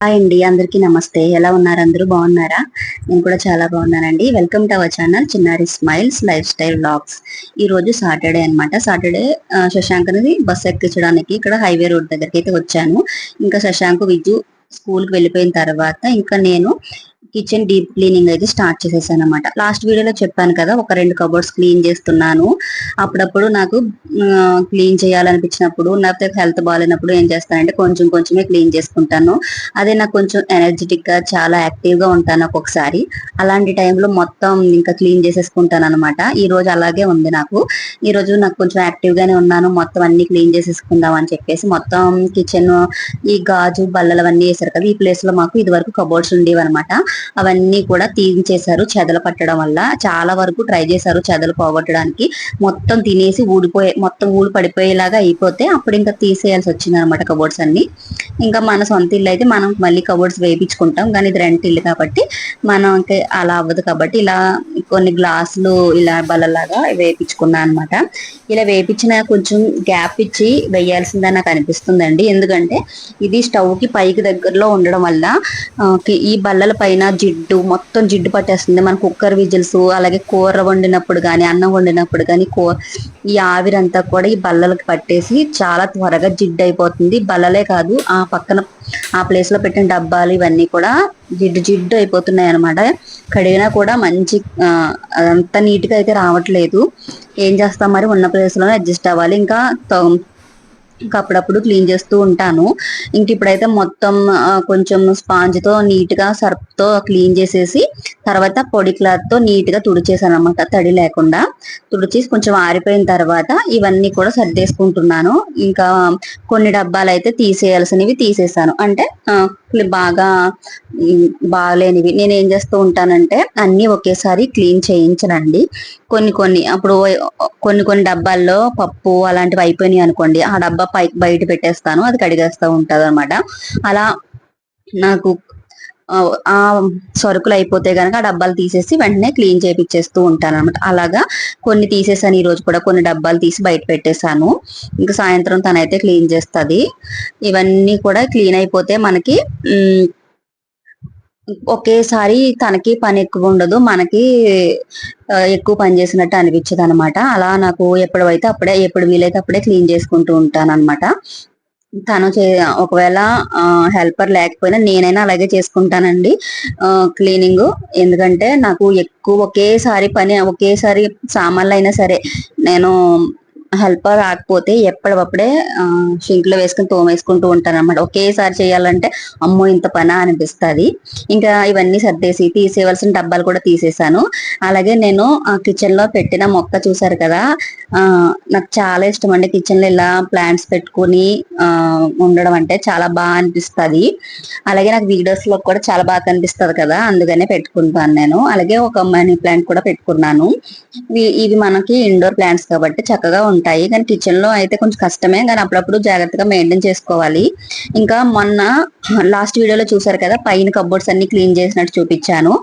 Hi అండి, అందరికీ నమస్తే. ఎలా ఉన్నారు? అందరూ బాగున్నారా? నేను కూడా చాలా బాగున్నానండి. వెల్కమ్ టు అవర్ ఛానల్ చిన్నారి స్మైల్స్ లైఫ్ స్టైల్ వ్లాగ్స్. ఈ రోజు సాటర్డే అనమాట. సాటర్డే శశాంక్ని బస్ ఎక్కించడానికి ఇక్కడ హైవే రోడ్ దగ్గరికి అయితే వచ్చాను. ఇంకా శశాంక్ విద్యు స్కూల్ కి వెళ్ళిపోయిన తర్వాత ఇంకా నేను కిచెన్ డీప్ క్లీనింగ్ అయితే స్టార్ట్ చేసేసాను అనమాట. లాస్ట్ వీడియోలో చెప్పాను కదా, ఒక 2 కబోర్డ్స్ క్లీన్ చేస్తున్నాను. అప్పుడప్పుడు నాకు క్లీన్ చేయాలనిపించినప్పుడు, లేకపోతే హెల్త్ బాగాలేనప్పుడు ఏం చేస్తానంటే కొంచెం కొంచెమే క్లీన్ చేసుకుంటాను. అదే నాకు కొంచెం ఎనర్జెటిక్ గా చాలా యాక్టివ్ గా ఉంటాను ఒక్కొక్కసారి. అలాంటి టైంలో మొత్తం ఇంకా క్లీన్ చేసేసుకుంటాను అనమాట. ఈ రోజు అలాగే ఉంది నాకు. ఈ రోజు నాకు కొంచెం యాక్టివ్ గానే ఉన్నాను. మొత్తం అన్ని క్లీన్ చేసేసుకుందాం అని చెప్పేసి మొత్తం కిచెన్ ఈ గాజు బల్లలు అవన్నీ వేసారు కదా, ఈ ప్లేస్ లో మాకు ఇది వరకు కబోర్డ్స్ ఉండేవి అనమాట. అవన్నీ కూడా తీయించేశారు చెదలు పట్టడం వల్ల. చాలా వరకు ట్రై చేశారు చెదలు పోగొట్టడానికి. మొత్తం తినేసి మొత్తం ఊడి పడిపోయేలాగా అయిపోతే అప్పుడు ఇంకా తీసేయాల్సి వచ్చింది అనమాట కబోర్డ్స్ అన్ని. ఇంకా మన సొంత ఇల్లు అయితే మనం మళ్ళీ కబోర్డ్స్ వేయించుకుంటాం, కానీ ఇది రెంట్ ఇల్లు కాబట్టి మనకి అలా అవ్వదు. కాబట్టి ఇలా కొన్ని గ్లాసులు ఇలా బల్లలాగా వేయించుకున్నాను అనమాట. ఇలా వేయించిన కొంచెం గ్యాప్ ఇచ్చి వేయాల్సిందని నాకు అనిపిస్తుందండి. ఎందుకంటే ఇది స్టవ్ కి పైకి దగ్గరలో ఉండడం వల్ల ఈ బల్లల పైన మొత్తం జిడ్డు పట్టేస్తుంది. మన కుక్కర్ విజిల్స్, అలాగే కూర వండినప్పుడు కానీ అన్నం వండినప్పుడు కానీ ఈ ఆవిరంతా కూడా ఈ బల్లలకి పట్టేసి చాలా త్వరగా జిడ్డు అయిపోతుంది. బల్లలే కాదు, ఆ పక్కన ఆ ప్లేస్ లో పెట్టిన డబ్బాలు ఇవన్నీ కూడా జిడ్డు అయిపోతున్నాయి అనమాట. కడిగినా కూడా మంచి అంత నీట్ గా అయితే రావట్లేదు. ఏం చేస్తాం మరి, ఉన్న ప్లేస్ లోనే అడ్జస్ట్ అవ్వాలి. ఇంకా అప్పుడప్పుడు క్లీన్ చేస్తూ ఉంటాను. ఇంక ఇప్పుడైతే మొత్తం కొంచెం స్పాంజ్ తో నీట్ గా సర్ఫ్ తో క్లీన్ చేసేసి తర్వాత పొడి క్లాత్ తో నీట్ గా తుడిచేసాను అనమాట, తడి లేకుండా. తుడిచేసి కొంచెం ఆరిపోయిన తర్వాత ఇవన్నీ కూడా సర్దేసుకుంటున్నాను. ఇంకా కొన్ని డబ్బాలు అయితే తీసేయాల్సినవి తీసేసాను. అంటే బాగా బాగలేనివి నేను ఏం చేస్తూ ఉంటానంటే అన్ని ఒకేసారి క్లీన్ చేయించనండి. అప్పుడు కొన్ని డబ్బాల్లో పప్పు అలాంటివి అయిపోయినాయి అనుకోండి, ఆ డబ్బా బయట పెట్టేస్తాను, అది కడిగేస్తూ ఉంటది అనమాట. అలా నాకు ఆ సరుకులు అయిపోతే గనక ఆ డబ్బాలు తీసేసి వెంటనే క్లీన్ చేపిచ్చేస్తూ ఉంటాను అనమాట. అలాగా కొన్ని తీసేసాను. ఈ రోజు కూడా కొన్ని డబ్బాలు తీసి బయట పెట్టేశాను. ఇంకా సాయంత్రం తనైతే క్లీన్ చేస్తుంది. ఇవన్నీ కూడా క్లీన్ అయిపోతే మనకి ఒకేసారి తనకి పని ఎక్కువ ఉండదు, మనకి ఎక్కువ పని చేసినట్టు అనిపించదు అనమాట. అలా నాకు ఎప్పుడు వీలైతే అప్పుడే క్లీన్ చేసుకుంటూ ఉంటాను అనమాట. తను ఒకవేళ హెల్పర్ లేకపోయినా నేనైనా అలాగే చేసుకుంటానండి క్లీనింగ్. ఎందుకంటే నాకు ఎక్కువ ఒకేసారి సామాన్లు అయినా సరే నేను హెల్పర్ రాకపోతే ఎప్పటికప్పుడే షింక్ లో వేసుకుని తోమేసుకుంటూ ఉంటాను అనమాట. ఒకేసారి చేయాలంటే అమ్మో ఇంత పనా అనిపిస్తుంది. ఇంకా ఇవన్నీ సర్దేసి తీసేయవలసిన డబ్బాలు కూడా తీసేసాను. అలాగే నేను కిచెన్ లో పెట్టిన మొక్క చూసారు కదా, నాకు చాలా ఇష్టం అండి కిచెన్ లో ఇలా ప్లాంట్స్ పెట్టుకుని ఉండడం అంటే చాలా బాగా అనిపిస్తుంది. అలాగే నాకు వీడియోస్ లో కూడా చాలా బాగా కనిపిస్తుంది కదా, అందుకనే పెట్టుకుంటాను నేను. అలాగే ఒక మనీ ప్లాంట్ కూడా పెట్టుకున్నాను. ఇవి మనకి ఇండోర్ ప్లాంట్స్ కాబట్టి చక్కగా ఉంటాయి, కానీ కిచెన్ లో అయితే కొంచెం కష్టమే, కానీ అప్పుడప్పుడు జాగ్రత్తగా మెయింటైన్ చేసుకోవాలి. ఇంకా మొన్న లాస్ట్ వీడియోలో చూసారు కదా, పైన కబోర్డ్స్ అన్ని క్లీన్ చేసినట్టు చూపించాను.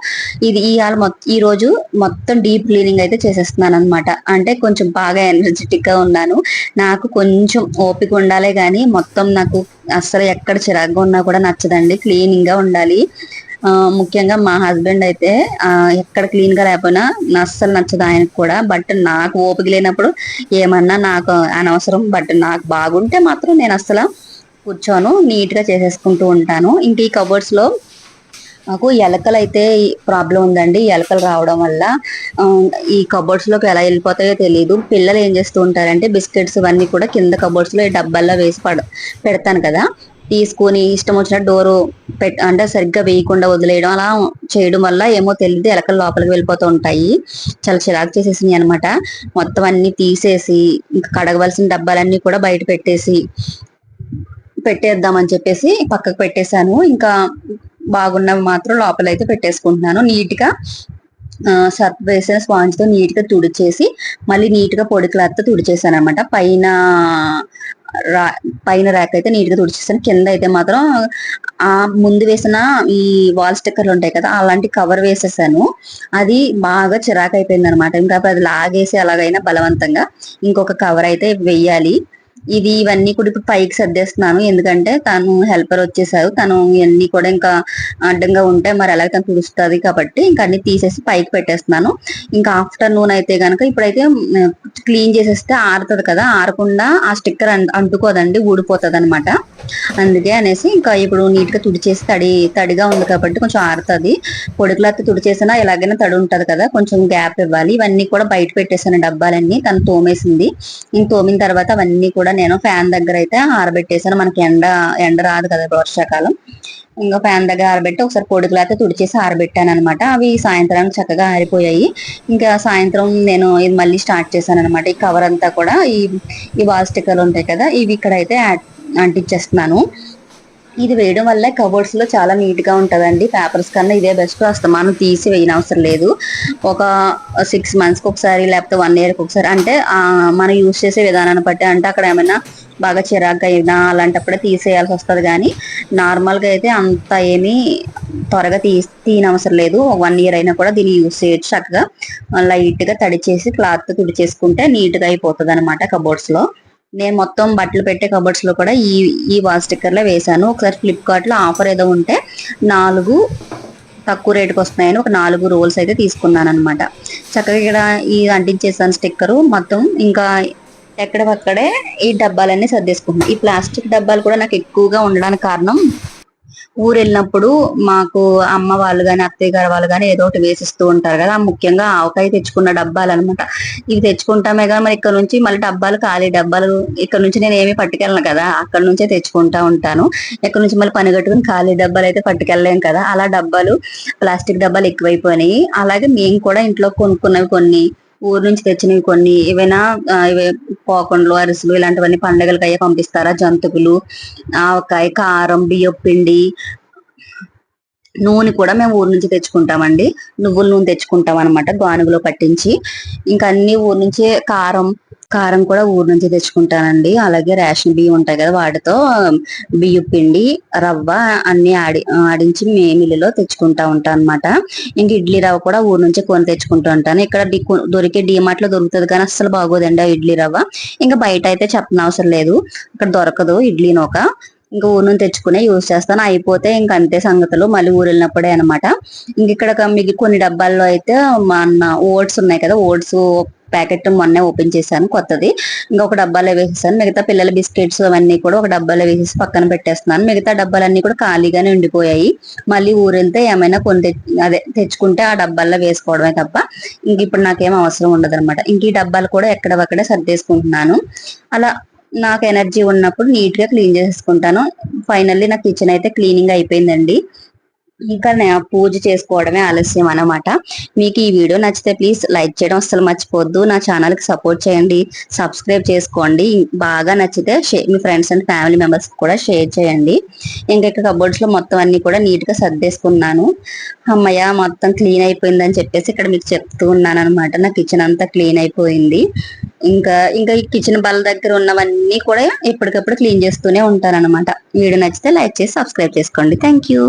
ఈ రోజు మొత్తం డీప్ క్లీనింగ్ అయితే చేసేస్తున్నాను అనమాట. అంటే కొంచెం బాగా ఎనర్జెటిక్ గా ఉన్నాను. నాకు కొంచెం ఓపిక ఉండాలే గానీ మొత్తం నాకు అస్సలు ఎక్కడ చిరాగ్గా ఉన్నా కూడా నచ్చదండి, క్లీనింగ్ గా ఉండాలి. ముఖ్యంగా మా హస్బెండ్ అయితే ఎక్కడ క్లీన్ గా లేకపోయినా అస్సలు నచ్చదు ఆయనకు కూడా. బట్ నాకు ఓపిక లేనప్పుడు ఏమన్నా నాకు అనవసరం. బట్ నాకు బాగుంటే మాత్రం నేను అస్సలు కూర్చోను, నీట్ గా చేసేసుకుంటూ ఉంటాను. ఇంక ఈ కబోర్డ్స్ లో నాకు ఎలకలు అయితే ప్రాబ్లం ఉందండి. ఎలకలు రావడం వల్ల ఈ కబోర్డ్స్ లోకి ఎలా వెళ్ళిపోతాయో తెలియదు. పిల్లలు ఏం చేస్తూ ఉంటారంటే బిస్కెట్స్ ఇవన్నీ కూడా కింద కబోర్డ్స్ లో డబ్బాల్లో వేసి పెడతాను కదా, తీసుకుని ఇష్టం వచ్చిన డోరు అంటే సరిగ్గా వేయకుండా వదిలేయడం, అలా చేయడం వల్ల ఏమో తెలియదు ఎలకలు లోపలికి వెళ్ళిపోతూ ఉంటాయి. చాలా చిరాకు చేసేసినాయి అనమాట. మొత్తం అన్ని తీసేసి ఇంకా కడగవలసిన డబ్బాలన్నీ కూడా బయట పెట్టేద్దామని చెప్పేసి పక్కకు పెట్టేశాను. ఇంకా బాగున్నవి మాత్రం లోపలైతే పెట్టేసుకుంటున్నాను. నీట్ గా సర్ఫ్ వేసిన స్పాంజ్ తో నీట్ గా తుడిచేసి మళ్ళీ నీట్ గా పొడి క్లాత్ తో తుడిచేసాను అనమాట. పైన ర్యాక్ అయితే నీట్ గా తుడిచేసాను. కింద అయితే మాత్రం ముందు వేసిన ఈ వాల్ స్టిక్కర్లు ఉంటాయి కదా, అలాంటి కవర్ వేసేసాను. అది బాగా చిరాకు అయిపోయింది అనమాట. ఇంకా అది లాగేసి ఎలాగైనా బలవంతంగా ఇంకొక కవర్ అయితే వెయ్యాలి. ఇవన్నీ కూడా ఇప్పుడు పైకి సర్దేస్తున్నాను, ఎందుకంటే తను హెల్పర్ వచ్చేసారు. తను ఇవన్నీ కూడా ఇంకా అడ్డంగా ఉంటే మరి ఎలాగ తను తుడుస్తుంది కాబట్టి ఇంకా అన్ని తీసేసి పైకి పెట్టేస్తున్నాను. ఇంకా ఆఫ్టర్నూన్ అయితే గనక ఇప్పుడైతే క్లీన్ చేసేస్తే ఆరుతుంది కదా, ఆరకుండా ఆ స్టిక్కర్ అంటుకోదండి, ఊడిపోతుంది అనమాట. అందుకే అనేసి ఇంకా ఇప్పుడు నీట్ గా తుడిచేసి తడిగా ఉంది కాబట్టి కొంచెం ఆరుతుంది. పొడి క్లాత్ తుడిచేసినా ఎలాగైనా తడి ఉంటది కదా, కొంచెం గ్యాప్ ఇవ్వాలి. ఇవన్నీ కూడా బయట పెట్టేసాను డబ్బాలన్నీ, తను తోమేసింది. ఇంక తోమిన తర్వాత అవన్నీ కూడా నేను ఫ్యాన్ దగ్గర అయితే ఆరబెట్టేసాను. మనకి ఎండ రాదు కదా వర్షాకాలం. ఇంకా ఫ్యాన్ దగ్గర ఆరబెట్టి ఒకసారి పొడి క్లాత్ తుడిచేసి ఆరబెట్టాను అనమాట. అవి సాయంత్రానికి చక్కగా ఆరిపోయాయి. ఇంకా సాయంత్రం నేను ఇది మళ్ళీ స్టార్ట్ చేశాను అనమాట. ఈ కవర్ అంతా కూడా ఈ వాల్ స్టిక్కర్లు ఉంటాయి కదా, ఇవి ఇక్కడ అయితే అంటించేస్తున్నాను. ఇది వేయడం వల్ల కబోర్డ్స్ లో చాలా నీట్ గా ఉంటదండి. పేపర్స్ కన్నా ఇదే బెస్ట్. మనం తీసి వేయని అవసరం లేదు. ఒక 6 months కి ఒకసారి లేకపోతే 1 year కి ఒకసారి, అంటే మనం యూజ్ చేసే విధానాన్ని బట్టి, అంటే అక్కడ ఏమైనా బాగా చిరాగ్గా అయినా అలాంటప్పుడే తీసేయాల్సి వస్తుంది. కానీ నార్మల్ గా అయితే అంత ఏమీ త్వరగా తీయనవసరం లేదు. 1 year అయినా కూడా దీన్ని యూజ్ చేయొచ్చు. చక్కగా లైట్ గా తడిచేసి క్లాత్ తుడిచేసుకుంటే నీట్ గా అయిపోతుంది అనమాట కబోర్డ్స్ లో. నేను మొత్తం బట్టలు పెట్టే కబోర్డ్స్ లో కూడా ఈ వాల్ స్టిక్కర్లే వేసాను. ఒకసారి ఫ్లిప్కార్ట్ లో ఆఫర్ ఏదో ఉంటే 4 తక్కువ రేటుకి వస్తున్నాయని ఒక 4 రోల్స్ అయితే తీసుకున్నాను అనమాట. చక్కగా ఇక్కడ ఈ అంటించేసాను స్టిక్కరు మొత్తం. ఇంకా ఎక్కడక్కడే ఈ డబ్బాలన్నీ సర్దేసుకుంటున్నాను. ఈ ప్లాస్టిక్ డబ్బాలు కూడా నాకు ఎక్కువగా ఉండడానికి కారణం, ఊరు వెళ్ళినప్పుడు మాకు అమ్మ వాళ్ళు గాని అత్తయ్య గారు వాళ్ళు గాని ఏదో ఒకటి వేసిస్తూ ఉంటారు కదా, ముఖ్యంగా ఆవకాయ తెచ్చుకున్న డబ్బాలు అనమాట. ఇవి తెచ్చుకుంటామే కదా, మరి ఇక్కడ నుంచి మళ్ళీ డబ్బాలు ఖాళీ డబ్బాలు ఇక్కడ నుంచి నేను ఏమి పట్టుకెళ్ళను కదా, అక్కడ నుంచే తెచ్చుకుంటా ఉంటాను. ఇక్కడ నుంచి మళ్ళీ పని కట్టుకుని ఖాళీ డబ్బాలు అయితే పట్టుకెళ్ళలేం కదా, అలా డబ్బాలు ప్లాస్టిక్ డబ్బాలు ఎక్కువైపోయినాయి. అలాగే మేము కూడా ఇంట్లో కొనుక్కున్నవి కొన్ని, ఊరు నుంచి తెచ్చినవి కొన్ని, ఏవైనా ఇవే పోకుండలు అరిసెలు ఇలాంటివన్నీ పండగలకి అయ్యే పంపిస్తారా, జంతుకులు, ఆవకాయ, కారం, బియ్యం పిండి, నూనె కూడా మేము ఊరు నుంచి తెచ్చుకుంటామండి. నువ్వుల నూనె తెచ్చుకుంటాం అనమాట గానుగులో పట్టించి. ఇంకా అన్ని ఊరు నుంచే, కారం కూడా ఊరు నుంచి తెచ్చుకుంటానండి. అలాగే రేషన్ బియ్యం ఉంటాయి కదా, వాటితో బియ్యం పిండి, రవ్వ అన్ని ఆడించి మిల్లులో తెచ్చుకుంటా ఉంటాను అనమాట. ఇంక ఇడ్లీ రవ్వ కూడా ఊరు నుంచి కొని తెచ్చుకుంటూ ఉంటాను. ఇక్కడ దొరికే డీమార్ట్ లో దొరుకుతుంది కానీ అస్సలు బాగోదండి ఆ ఇడ్లీ రవ్వ. ఇంకా బయట అయితే చెప్పనవసరం లేదు, ఇక్కడ దొరకదు ఇడ్లీ నూక. ఇంకా ఊరు నుంచి తెచ్చుకునే యూజ్ చేస్తాను. అయిపోతే ఇంక అంతే సంగతులు, మళ్ళీ ఊరు వెళ్ళినప్పుడే అనమాట. ఇంక ఇక్కడ కొన్ని డబ్బాల్లో అయితే మన ఓట్స్ ఉన్నాయి కదా, ఓట్స్ ప్యాకెట్ మొన్నే ఓపెన్ చేశాను కొత్తది. ఇంకా ఒక డబ్బాలో వేసేసాను. మిగతా పిల్లల బిస్కెట్స్ అవన్నీ కూడా ఒక డబ్బాలో వేసేసి పక్కన పెట్టేస్తున్నాను. మిగతా డబ్బాలన్నీ కూడా ఖాళీగానే ఉండిపోయాయి. మళ్ళీ ఊరు వెళ్తే ఏమైనా తెచ్చుకుంటే ఆ డబ్బాల్లో వేసుకోవడమే తప్ప ఇంక ఇప్పుడు నాకేం అవసరం ఉండదు అనమాట. ఇంక ఈ డబ్బాలు కూడా ఎక్కడవక్కడే సర్దేసుకుంటున్నాను. అలా నాకు ఎనర్జీ ఉన్నప్పుడు నీట్ గా క్లీన్ చేసుకుంటాను. ఫైనల్లీ నా కిచెన్ అయితే క్లీనింగ్ అయిపోయిందండి. ఇంకా పూజ చేసుకోవడమే ఆలస్యం అన్నమాట. మీకు ఈ వీడియో నచ్చితే ప్లీజ్ లైక్ చేయడం అస్సలు మర్చిపోద్దు. నా ఛానల్ కి సపోర్ట్ చేయండి, సబ్స్క్రైబ్ చేసుకోండి. బాగా నచ్చితే మీ ఫ్రెండ్స్ అండ్ ఫ్యామిలీ మెంబర్స్ కూడా షేర్ చేయండి. ఇంకా కబోర్డ్స్ లో మొత్తం అన్ని కూడా నీట్ గా సర్దేసుకున్నాను. అమ్మయ్య మొత్తం క్లీన్ అయిపోయిందని చెప్పేసి ఇక్కడ మీకు చెప్తూ ఉన్నాను అనమాట. నా కిచెన్ అంతా క్లీన్ అయిపోయింది. ఇంకా ఈ కిచెన్ బల్ల దగ్గర ఉన్నవన్నీ కూడా ఎప్పటికప్పుడు క్లీన్ చేస్తూనే ఉంటాను అనమాట. వీడియో నచ్చితే లైక్ చేసి సబ్స్క్రైబ్ చేసుకోండి. Thank you.